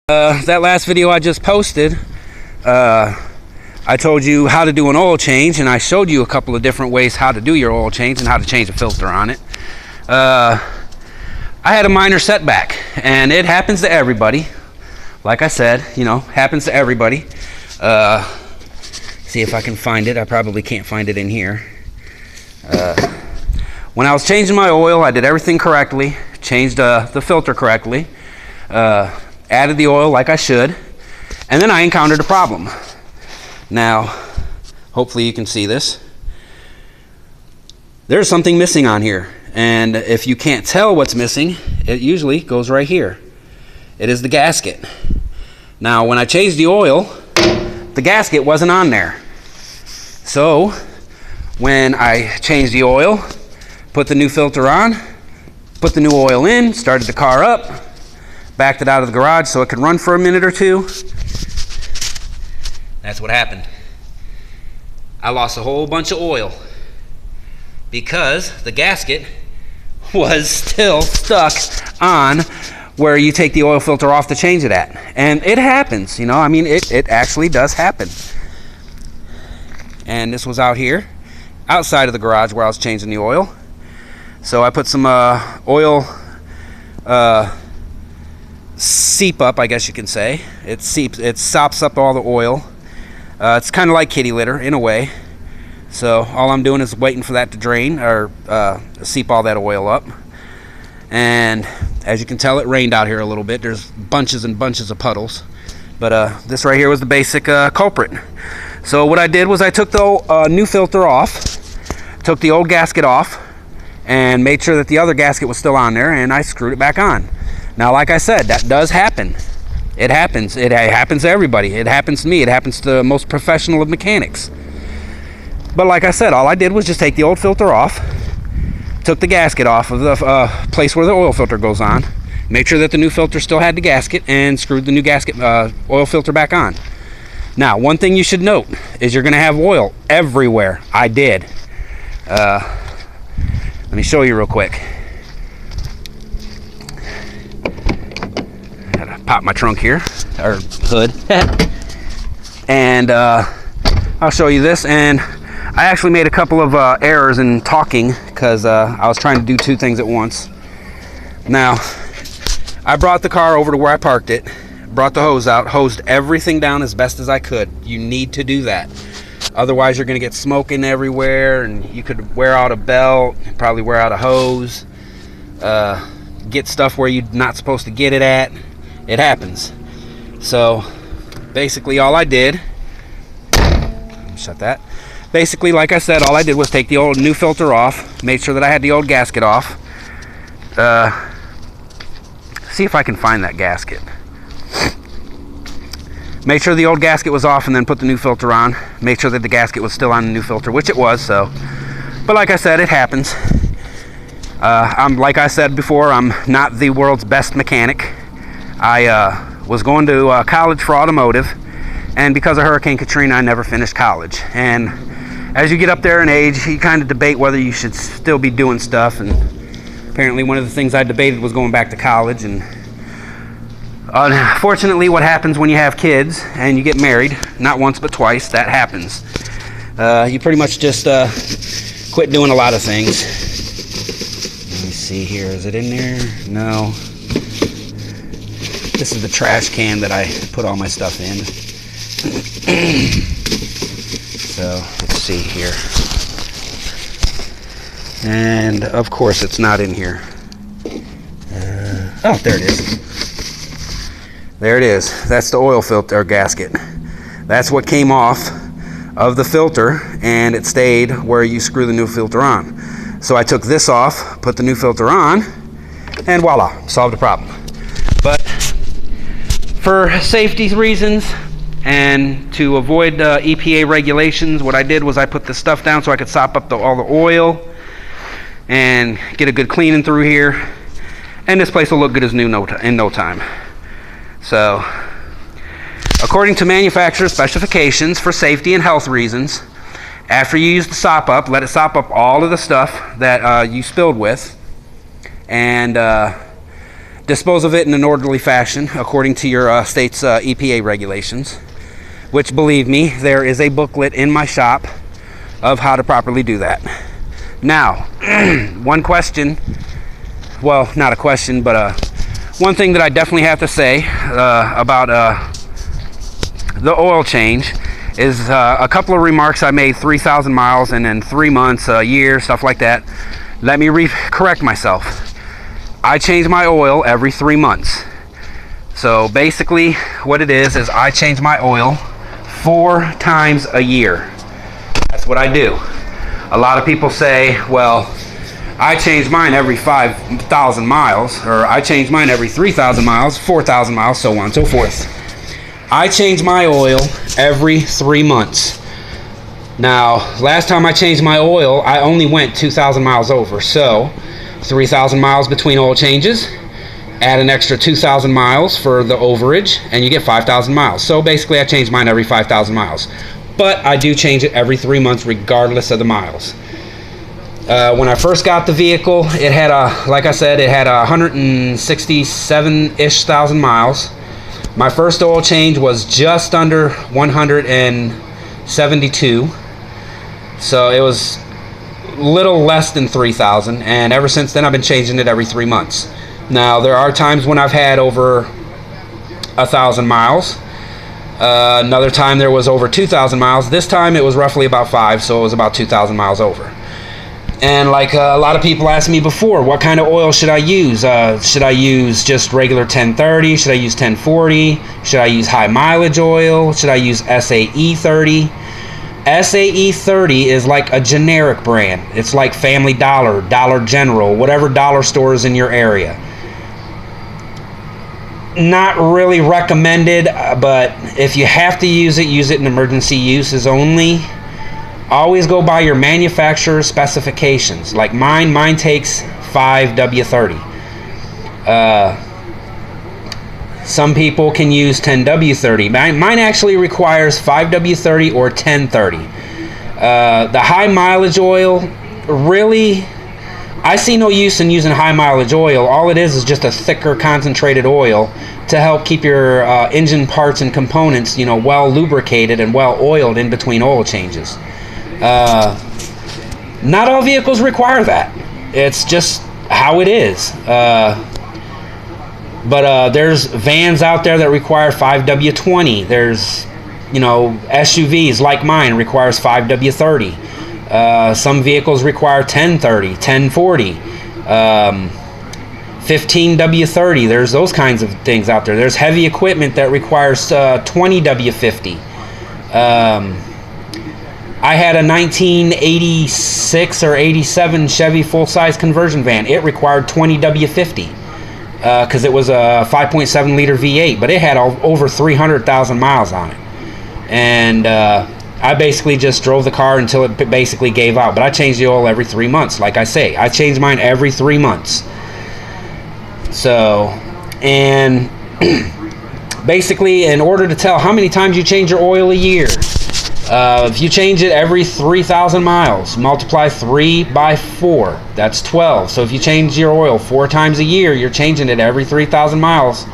That last video I just posted, I told you how to do an oil change, and I showed you a couple of different ways how to do your oil change and how to change a filter on it. I had a minor setback, and it happens to everybody. Like I said, happens to everybody. See if I can find it. I probably can't find it in here. When I was changing my oil, I did everything correctly, changed the filter correctly, added the oil like I should, and then I encountered a problem. Now, hopefully you can see this. There's something missing on here, and if you can't tell what's missing, it usually goes right here. It is the gasket. Now, when I changed the oil, the gasket wasn't on there. So, when I changed the oil, put the new filter on, put the new oil in, started the car up, backed it out of the garage so it could run for a minute or two. That's what happened. I lost a whole bunch of oil because the gasket was still stuck on where you take the oil filter off to change it at. And it happens, it actually does happen. And this was out here, outside of the garage where I was changing the oil. So I put some oil seep up, I guess you can say. It sops up all the oil. It's kind of like kitty litter in a way. So all I'm doing is waiting for that to drain or seep all that oil up. And as you can tell, it rained out here a little bit. There's bunches and bunches of puddles. But this right here was the basic culprit. So what I did was I took the new filter off, took the old gasket off, and made sure that the other gasket was still on there, and I screwed it back on. Now, like I said, that does happen. It happens. It happens to everybody. It happens to me. It happens to the most professional of mechanics. But like I said, all I did was just take the old filter off, took the gasket off of the place where the oil filter goes on, made sure that the new filter still had the gasket, and screwed the new gasket oil filter back on. Now, one thing you should note is you're going to have oil everywhere. I did. Let me show you real quick. Gotta pop my trunk here, or hood. And I'll show you this. And I actually made a couple of errors in talking because I was trying to do two things at once. Now, I brought the car over to where I parked it, brought the hose out, hosed everything down as best as I could. You need to do that. Otherwise, you're going to get smoking everywhere, and you could wear out a belt, probably wear out a hose, get stuff where you're not supposed to get it at. It happens. So, basically, all I did, shut that. Basically, like I said, all I did was take the old new filter off, made sure that I had the old gasket off. See if I can find that gasket. Made sure the old gasket was off and then put the new filter on. Made sure that the gasket was still on the new filter, which it was, so. But like I said, it happens. Like I said before, I'm not the world's best mechanic. I was going to college for automotive, and because of Hurricane Katrina, I never finished college. And as you get up there in age, you kind of debate whether you should still be doing stuff, and apparently one of the things I debated was going back to college. And unfortunately, what happens when you have kids and you get married, not once but twice, that happens. You pretty much just quit doing a lot of things. Let me see here. Is it in there? No. This is the trash can that I put all my stuff in. So, let's see here. And, of course, it's not in here. Oh, there it is. There it is. That's the oil filter gasket. That's what came off of the filter, and it stayed where you screw the new filter on. So I took this off, put the new filter on, and voila, solved the problem. But for safety reasons and to avoid EPA regulations, what I did was I put this stuff down so I could sop up all the oil and get a good cleaning through here. And this place will look good as new in no time. So, according to manufacturer specifications for safety and health reasons, after you use the sop up, let it sop up all of the stuff that you spilled with, and dispose of it in an orderly fashion according to your state's EPA regulations, which, believe me, there is a booklet in my shop of how to properly do that. Now, one question, well, not a question, but one thing that I definitely have to say about the oil change is a couple of remarks I made 3,000 miles and then 3 months, a year, stuff like that. Let me correct myself. I change my oil every 3 months. So basically what it is I change my oil 4 times a year. That's what I do. A lot of people say, well, I change mine every 5,000 miles, or I change mine every 3,000 miles, 4,000 miles, so on and so forth. I change my oil every 3 months. Now, last time I changed my oil, I only went 2,000 miles over. So, 3,000 miles between oil changes, add an extra 2,000 miles for the overage, and you get 5,000 miles. So basically I change mine every 5,000 miles. But I do change it every 3 months regardless of the miles. When I first got the vehicle, it had like I said, it had 167-ish thousand miles. My first oil change was just under 172. So it was little less than 3,000, and ever since then I've been changing it every 3 months. Now there are times when I've had over 1,000 miles. Another time there was over 2,000 miles. This time it was roughly about 5, so it was about 2,000 miles over. And like a lot of people asked me before, what kind of oil should I use? Should I use just regular 1030? Should I use 1040? Should I use high mileage oil? Should I use SAE 30? SAE 30 is like a generic brand. It's like Family Dollar, Dollar General, whatever dollar stores in your area. Not really recommended, but if you have to use it in emergency uses only. Always go by your manufacturer's specifications. Like mine takes 5W30. Some people can use 10W30. Mine actually requires 5W30 or 1030. The high mileage oil, really, I see no use in using high mileage oil. All it is just a thicker concentrated oil to help keep your engine parts and components, well lubricated and well oiled in between oil changes. Not all vehicles require that. It's just how it is. But there's vans out there that require 5W20. There's, SUVs like mine requires 5W30. Some vehicles require 1030, 1040, 15W30. There's those kinds of things out there. There's heavy equipment that requires 20W50. I had a 1986 or 87 Chevy full-size conversion van. It required 20W50 because it was a 5.7 liter V8, but it had over 300,000 miles on it. And I basically just drove the car until it basically gave out. But I changed the oil every 3 months. Like I say, I change mine every 3 months. So, and basically, in order to tell how many times you change your oil a year, if you change it every 3,000 miles, multiply 3 by 4, that's 12. So if you change your oil 4 times a year, you're changing it every 3,000 miles.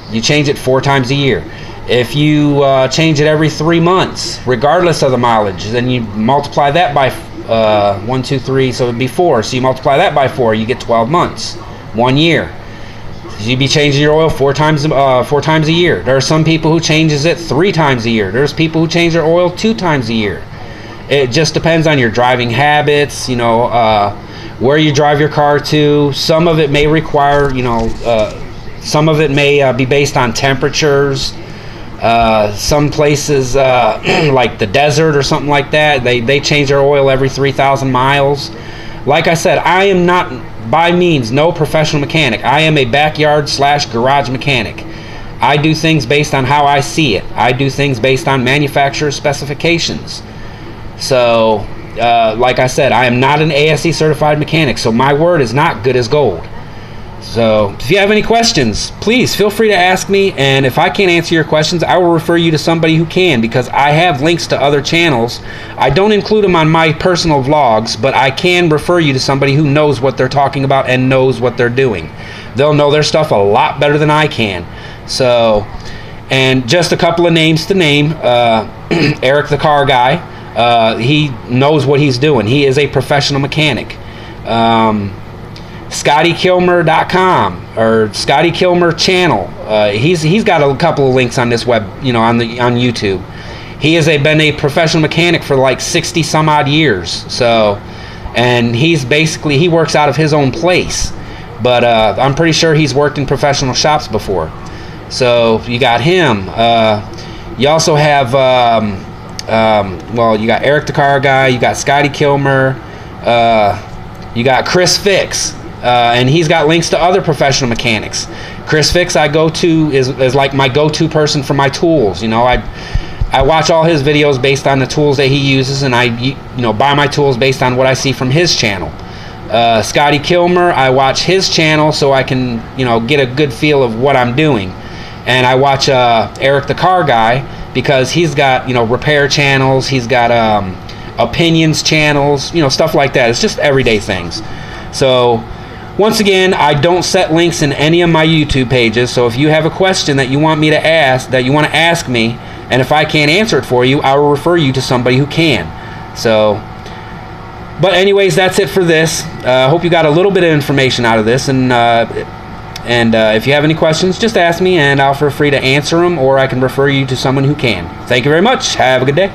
You change it 4 times a year. If you change it every 3 months, regardless of the mileage, then you multiply that by 1, 2, 3, so it'd be 4. So you multiply that by 4, you get 12 months, 1 year. You'd be changing your oil 4 times a year. There are some people who changes it 3 times a year. There's people who change their oil 2 times a year. It just depends on your driving habits, where you drive your car to. Some of it may require, some of it may be based on temperatures. Some places like the desert or something like that, they change their oil every 3,000 miles. Like I said, I am not by means no professional mechanic. I am a backyard/garage mechanic. I do things based on how I see it. I do things based on manufacturer specifications. So like I said, I am not an ASE certified mechanic, so my word is not good as gold. So if you have any questions, please feel free to ask me, and if I can't answer your questions, I will refer you to somebody who can, because I have links to other channels. I don't include them on my personal vlogs, but I can refer you to somebody who knows what they're talking about and knows what they're doing. They'll know their stuff a lot better than I can. So, and just a couple of names to name. Eric the car guy, he knows what he's doing. He is a professional mechanic. ScottyKilmer.com or Scotty Kilmer channel. He's got a couple of links on this web, on YouTube. He has been a professional mechanic for like 60 some odd years. So, and he works out of his own place, but I'm pretty sure he's worked in professional shops before. So you got him. You also have you got Eric the car guy. You got Scotty Kilmer. You got Chris Fix. And he's got links to other professional mechanics. Chris Fix is like my go-to person for my tools. I watch all his videos based on the tools that he uses, and I buy my tools based on what I see from his channel. Scotty Kilmer, I watch his channel so I can get a good feel of what I'm doing. And I watch Eric the car guy because he's got repair channels, he's got opinions channels, stuff like that. It's just everyday things. So once again, I don't set links in any of my YouTube pages, so if you have a question that you want to ask me, and if I can't answer it for you, I will refer you to somebody who can. So, but anyways, that's it for this. I hope you got a little bit of information out of this, and if you have any questions, just ask me, and I'll feel free to answer them, or I can refer you to someone who can. Thank you very much. Have a good day.